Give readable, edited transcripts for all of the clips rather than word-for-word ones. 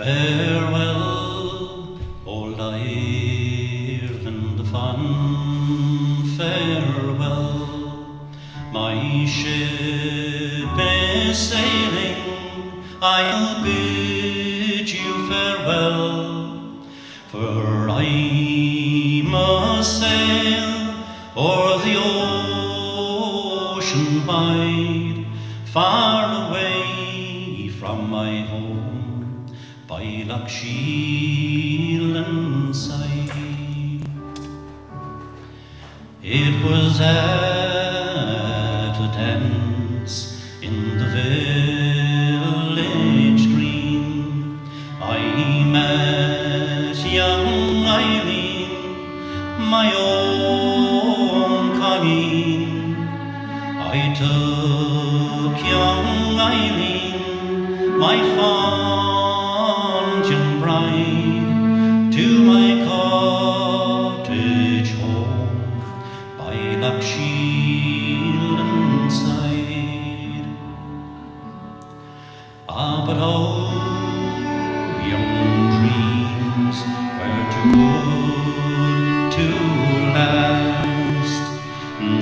Farewell, old Ireland the fond, farewell. My ship is sailing, I'll bid you farewell, for I must sail o'er the ocean wide, far away from my home by Loch Shielan's side. It was at a dance in the village green I met young Eileen, my own Colleen. I took young Eileen, my fond young bride, to my cottage home by Loch Shielan's side. Ah, but oh, young dreams were too good to last.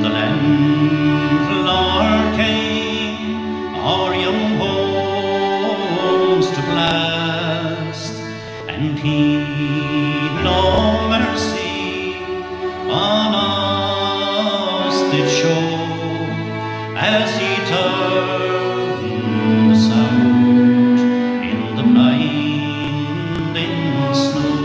The landlord came our young homes to blast, and he no mercy on us did show as he turned us out in the blinding snow.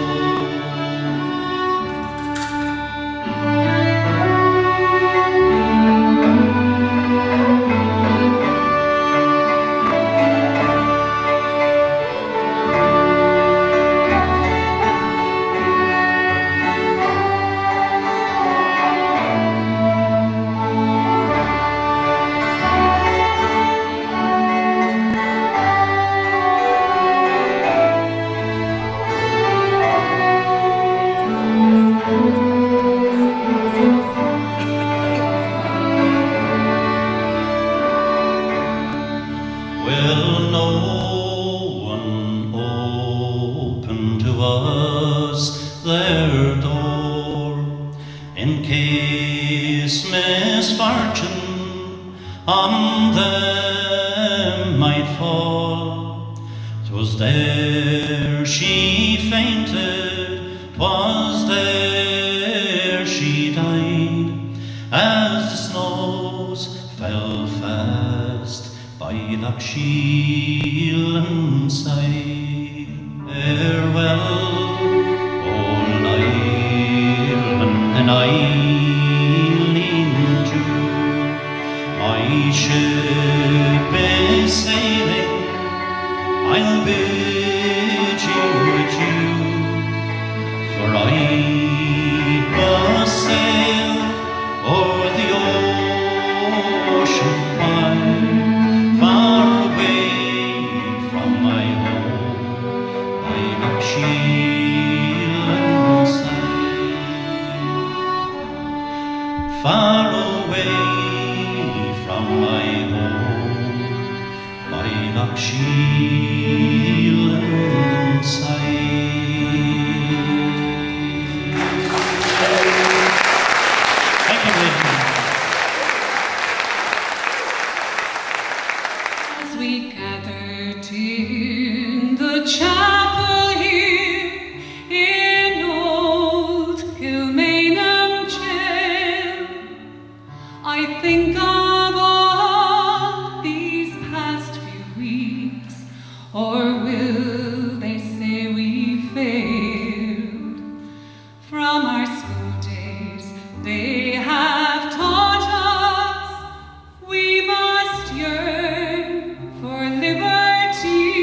Well, no one opened to us their door, in case misfortune on them might fall. 'Twas there she fainted, 'twas there she died, as the snows fell fast by Loch Shielan's side. Farewell, old Ireland and Eileen too. My ship is sailing, I'll bid you adieu, for I must sail o'er the ocean wide, far away from my home by Loch Shielan's side. Far away from my home by Loch Shielan's side. Thank you, ladies. As we gathered in the chapel here in old Kilmainham jail, I think of all these past few weeks, or will they say we failed? From our school days they have taught us we must yearn for liberty,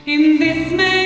in this May